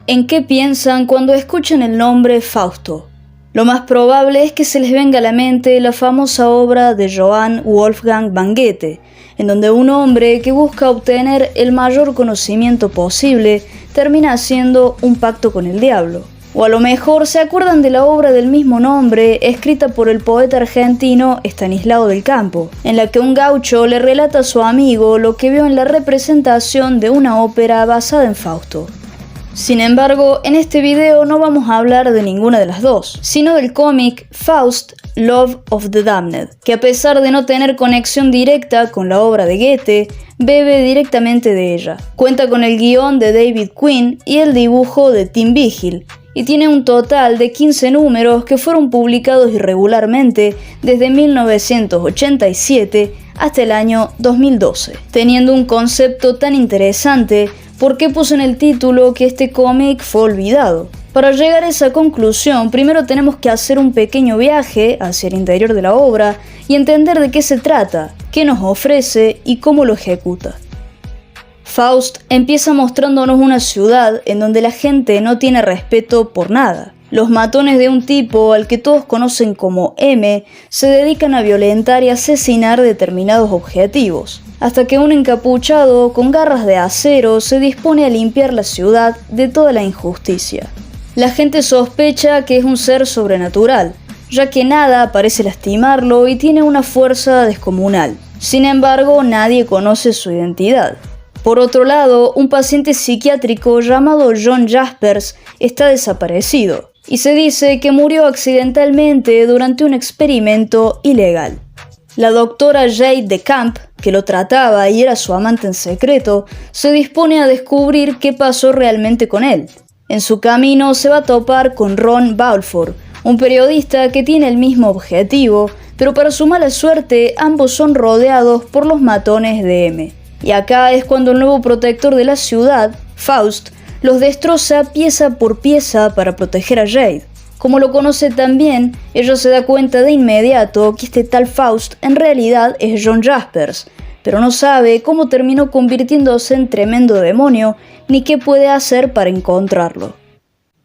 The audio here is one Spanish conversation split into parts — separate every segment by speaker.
Speaker 1: ¿En qué piensan cuando escuchan el nombre Fausto? Lo más probable es que se les venga a la mente la famosa obra de Johann Wolfgang von Goethe, en donde un hombre que busca obtener el mayor conocimiento posible termina haciendo un pacto con el diablo. O a lo mejor se acuerdan de la obra del mismo nombre, escrita por el poeta argentino Estanislao del Campo, en la que un gaucho le relata a su amigo lo que vio en la representación de una ópera basada en Fausto. Sin embargo, en este video no vamos a hablar de ninguna de las dos, sino del cómic Faust, Love of the Damned, que a pesar de no tener conexión directa con la obra de Goethe, bebe directamente de ella. Cuenta con el guión de David Quinn y el dibujo de Tim Vigil, y tiene un total de 15 números que fueron publicados irregularmente desde 1987 hasta el año 2012. Teniendo un concepto tan interesante, ¿por qué puse en el título que este cómic fue olvidado? Para llegar a esa conclusión, primero tenemos que hacer un pequeño viaje hacia el interior de la obra y entender de qué se trata, qué nos ofrece y cómo lo ejecuta. Faust empieza mostrándonos una ciudad en donde la gente no tiene respeto por nada. Los matones de un tipo al que todos conocen como M se dedican a violentar y asesinar determinados objetivos, hasta que un encapuchado con garras de acero se dispone a limpiar la ciudad de toda la injusticia. La gente sospecha que es un ser sobrenatural, ya que nada parece lastimarlo y tiene una fuerza descomunal. Sin embargo, nadie conoce su identidad. Por otro lado, un paciente psiquiátrico llamado John Jaspers está desaparecido y se dice que murió accidentalmente durante un experimento ilegal. La doctora Jade de Camp, que lo trataba y era su amante en secreto, se dispone a descubrir qué pasó realmente con él. En su camino se va a topar con Ron Balfour, un periodista que tiene el mismo objetivo, pero para su mala suerte ambos son rodeados por los matones de M. Y acá es cuando el nuevo protector de la ciudad, Faust, los destroza pieza por pieza para proteger a Jade. Como lo conoce tan bien, ella se da cuenta de inmediato que este tal Faust en realidad es John Jaspers, pero no sabe cómo terminó convirtiéndose en tremendo demonio ni qué puede hacer para encontrarlo.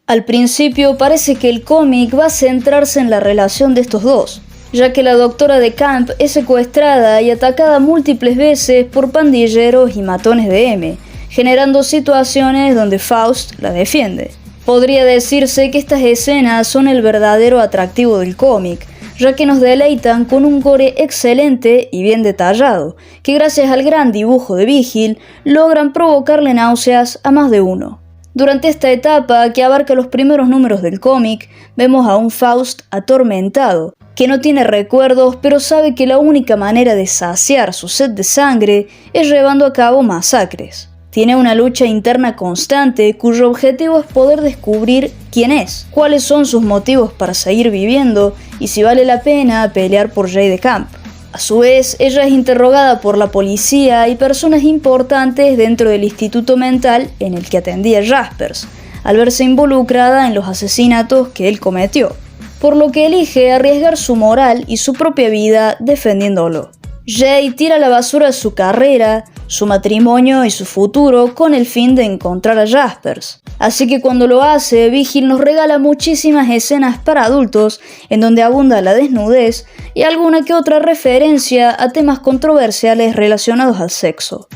Speaker 1: Al principio parece que el cómic va a centrarse en la relación de estos dos, ya que la doctora de Camp es secuestrada y atacada múltiples veces por pandilleros y matones de M, generando situaciones donde Faust la defiende. Podría decirse que estas escenas son el verdadero atractivo del cómic, ya que nos deleitan con un gore excelente y bien detallado, que gracias al gran dibujo de Vigil logran provocarle náuseas a más de uno. Durante esta etapa, que abarca los primeros números del cómic, vemos a un Faust atormentado, que no tiene recuerdos, pero sabe que la única manera de saciar su sed de sangre es llevando a cabo masacres. Tiene una lucha interna constante cuyo objetivo es poder descubrir quién es, cuáles son sus motivos para seguir viviendo y si vale la pena pelear por Jade de Camp. A su vez, ella es interrogada por la policía y personas importantes dentro del instituto mental en el que atendía Jaspers, al verse involucrada en los asesinatos que él cometió, por lo que elige arriesgar su moral y su propia vida defendiéndolo. Jade tira a la basura su carrera, su matrimonio y su futuro con el fin de encontrar a Jaspers. Así que cuando lo hace, Vigil nos regala muchísimas escenas para adultos en donde abunda la desnudez y alguna que otra referencia a temas controversiales relacionados al sexo.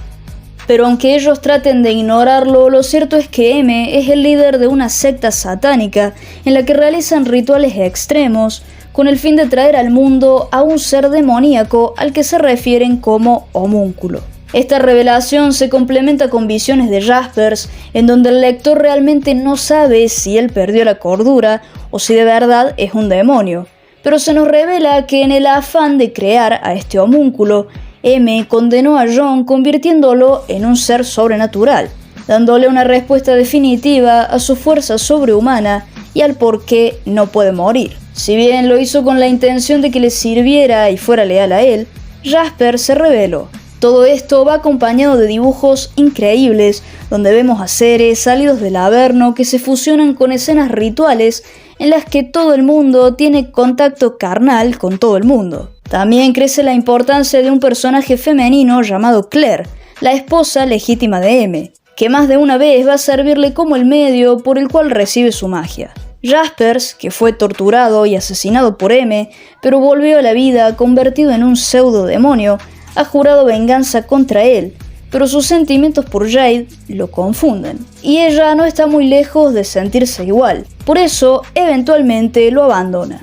Speaker 1: Pero aunque ellos traten de ignorarlo, lo cierto es que M es el líder de una secta satánica en la que realizan rituales extremos con el fin de traer al mundo a un ser demoníaco al que se refieren como homúnculo. Esta revelación se complementa con visiones de Jaspers, en donde el lector realmente no sabe si él perdió la cordura o si de verdad es un demonio, pero se nos revela que en el afán de crear a este homúnculo, M condenó a John convirtiéndolo en un ser sobrenatural, dándole una respuesta definitiva a su fuerza sobrehumana y al por qué no puede morir. Si bien lo hizo con la intención de que le sirviera y fuera leal a él, Jasper se rebeló. Todo esto va acompañado de dibujos increíbles, donde vemos a seres salidos del Averno que se fusionan con escenas rituales en las que todo el mundo tiene contacto carnal con todo el mundo. También crece la importancia de un personaje femenino llamado Claire, la esposa legítima de M, que más de una vez va a servirle como el medio por el cual recibe su magia. Jaspers, que fue torturado y asesinado por M, pero volvió a la vida convertido en un pseudo demonio, ha jurado venganza contra él, pero sus sentimientos por Jade lo confunden, y ella no está muy lejos de sentirse igual, por eso eventualmente lo abandona.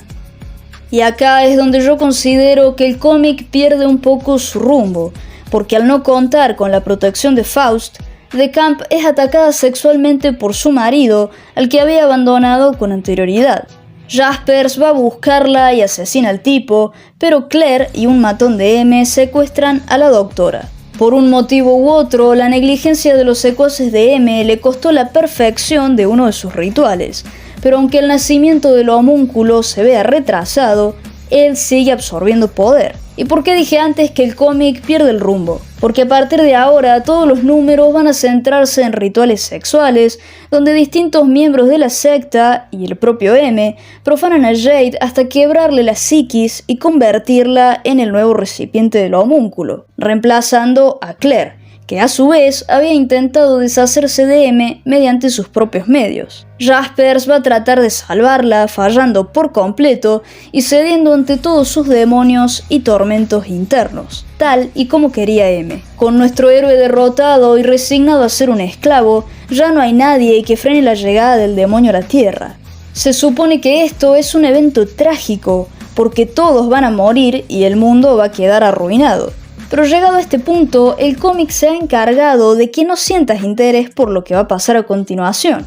Speaker 1: Y acá es donde yo considero que el cómic pierde un poco su rumbo, porque al no contar con la protección de Faust, The Camp es atacada sexualmente por su marido, al que había abandonado con anterioridad. Jaspers va a buscarla y asesina al tipo, pero Claire y un matón de M secuestran a la doctora. Por un motivo u otro, la negligencia de los secuaces de M le costó la perfección de uno de sus rituales, pero aunque el nacimiento del homúnculo se vea retrasado, él sigue absorbiendo poder. ¿Y por qué dije antes que el cómic pierde el rumbo? Porque a partir de ahora todos los números van a centrarse en rituales sexuales, donde distintos miembros de la secta y el propio M profanan a Jade hasta quebrarle la psiquis y convertirla en el nuevo recipiente del homúnculo, reemplazando a Claire, que a su vez había intentado deshacerse de M mediante sus propios medios. Jaspers va a tratar de salvarla, fallando por completo y cediendo ante todos sus demonios y tormentos internos, tal y como quería M. Con nuestro héroe derrotado y resignado a ser un esclavo, ya no hay nadie que frene la llegada del demonio a la Tierra. Se supone que esto es un evento trágico, porque todos van a morir y el mundo va a quedar arruinado. Pero llegado a este punto, el cómic se ha encargado de que no sientas interés por lo que va a pasar a continuación.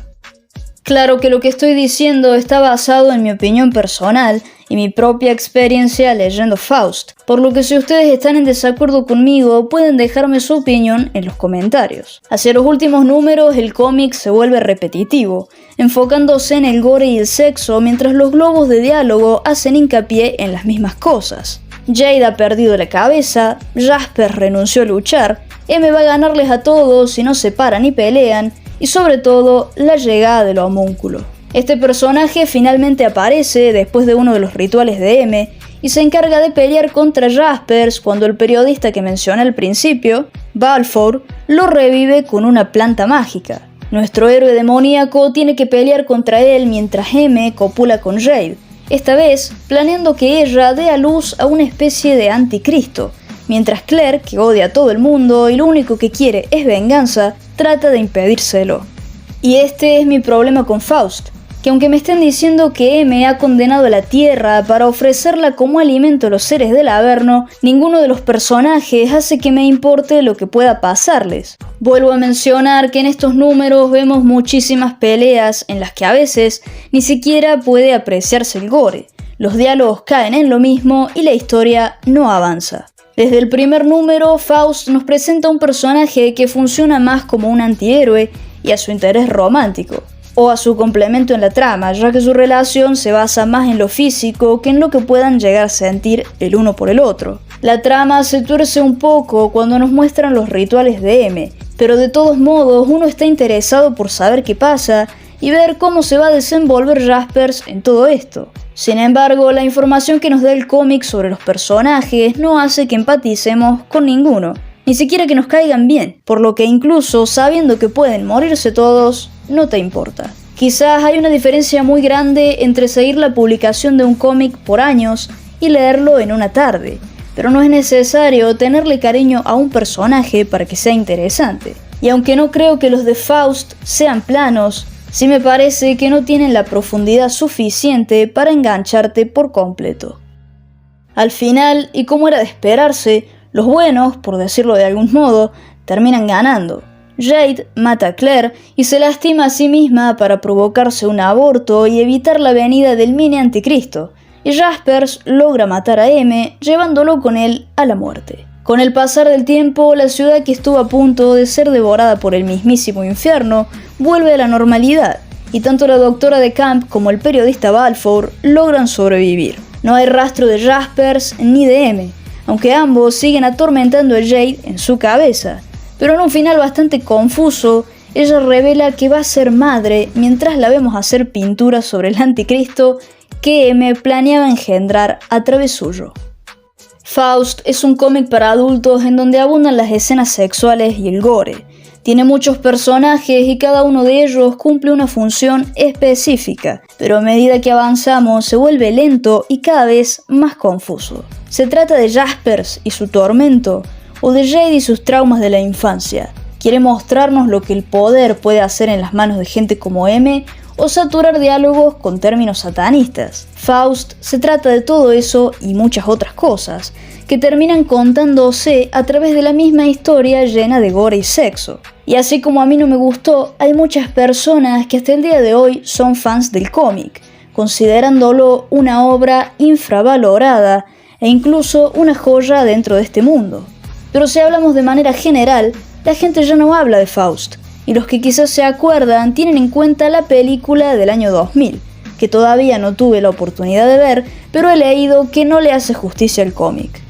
Speaker 1: Claro que lo que estoy diciendo está basado en mi opinión personal y mi propia experiencia leyendo Faust, por lo que si ustedes están en desacuerdo conmigo pueden dejarme su opinión en los comentarios. Hacia los últimos números el cómic se vuelve repetitivo, enfocándose en el gore y el sexo mientras los globos de diálogo hacen hincapié en las mismas cosas. Jade ha perdido la cabeza, Jasper renunció a luchar, M va a ganarles a todos si no se paran y pelean, y sobre todo, la llegada del homúnculo. Este personaje finalmente aparece después de uno de los rituales de M, y se encarga de pelear contra Jaspers cuando el periodista que mencioné al principio, Balfour, lo revive con una planta mágica. Nuestro héroe demoníaco tiene que pelear contra él mientras M copula con Jade, esta vez planeando que ella dé a luz a una especie de anticristo, mientras Claire, que odia a todo el mundo y lo único que quiere es venganza, trata de impedírselo. Y este es mi problema con Faust, que aunque me estén diciendo que M ha condenado a la Tierra para ofrecerla como alimento a los seres del Averno, ninguno de los personajes hace que me importe lo que pueda pasarles. Vuelvo a mencionar que en estos números vemos muchísimas peleas en las que a veces ni siquiera puede apreciarse el gore. Los diálogos caen en lo mismo y la historia no avanza. Desde el primer número, Faust nos presenta un personaje que funciona más como un antihéroe y a su interés romántico, o a su complemento en la trama, ya que su relación se basa más en lo físico que en lo que puedan llegar a sentir el uno por el otro. La trama se tuerce un poco cuando nos muestran los rituales de M, pero de todos modos uno está interesado por saber qué pasa y ver cómo se va a desenvolver Jaspers en todo esto. Sin embargo, la información que nos da el cómic sobre los personajes no hace que empaticemos con ninguno, ni siquiera que nos caigan bien, por lo que incluso sabiendo que pueden morirse todos, no te importa. Quizás hay una diferencia muy grande entre seguir la publicación de un cómic por años y leerlo en una tarde, pero no es necesario tenerle cariño a un personaje para que sea interesante. Y aunque no creo que los de Faust sean planos, sí me parece que no tienen la profundidad suficiente para engancharte por completo. Al final, y como era de esperarse, los buenos, por decirlo de algún modo, terminan ganando. Jade mata a Claire y se lastima a sí misma para provocarse un aborto y evitar la venida del mini anticristo, y Jaspers logra matar a M, llevándolo con él a la muerte. Con el pasar del tiempo, la ciudad que estuvo a punto de ser devorada por el mismísimo infierno vuelve a la normalidad, y tanto la doctora de Camp como el periodista Balfour logran sobrevivir. No hay rastro de Jaspers ni de M, aunque ambos siguen atormentando a Jade en su cabeza. Pero en un final bastante confuso, ella revela que va a ser madre mientras la vemos hacer pinturas sobre el anticristo que M planeaba engendrar a través suyo. Faust es un cómic para adultos en donde abundan las escenas sexuales y el gore, Tiene muchos personajes y cada uno de ellos cumple una función específica, pero a medida que avanzamos se vuelve lento y cada vez más confuso. ¿Se trata de Jaspers y su tormento o de Jade y sus traumas de la infancia? ¿Quiere mostrarnos lo que el poder puede hacer en las manos de gente como M o saturar diálogos con términos satanistas? Faust se trata de todo eso y muchas otras cosas, que terminan contándose a través de la misma historia llena de gore y sexo. Y así como a mí no me gustó, hay muchas personas que hasta el día de hoy son fans del cómic, considerándolo una obra infravalorada e incluso una joya dentro de este mundo. Pero si hablamos de manera general, la gente ya no habla de Faust, y los que quizás se acuerdan tienen en cuenta la película del año 2000, que todavía no tuve la oportunidad de ver, pero he leído que no le hace justicia al cómic.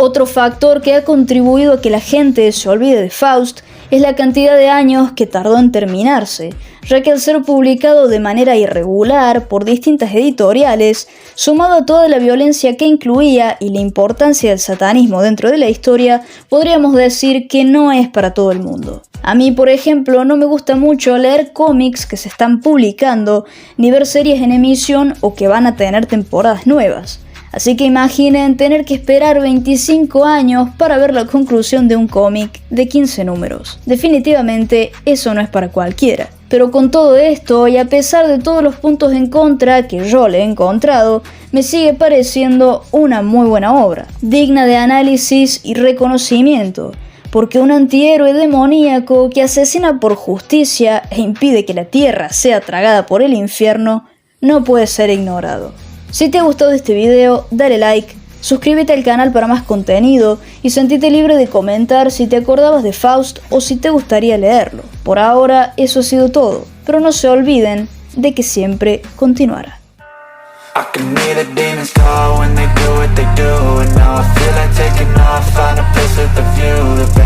Speaker 1: Otro factor que ha contribuido a que la gente se olvide de Faust es la cantidad de años que tardó en terminarse, ya que al ser publicado de manera irregular por distintas editoriales, sumado a toda la violencia que incluía y la importancia del satanismo dentro de la historia, podríamos decir que no es para todo el mundo. A mí, por ejemplo, no me gusta mucho leer cómics que se están publicando, ni ver series en emisión o que van a tener temporadas nuevas. Así que imaginen tener que esperar 25 años para ver la conclusión de un cómic de 15 números. Definitivamente eso no es para cualquiera. Pero con todo esto, y a pesar de todos los puntos en contra que yo le he encontrado, me sigue pareciendo una muy buena obra, digna de análisis y reconocimiento, porque un antihéroe demoníaco que asesina por justicia e impide que la tierra sea tragada por el infierno no puede ser ignorado. Si te ha gustado este video, dale like, suscríbete al canal para más contenido y sentite libre de comentar si te acordabas de Faust o si te gustaría leerlo. Por ahora eso ha sido todo, pero no se olviden de que siempre continuará.
Speaker 2: I can hear the demons call when they do what they do, and now I feel like taking off, find a place with a view.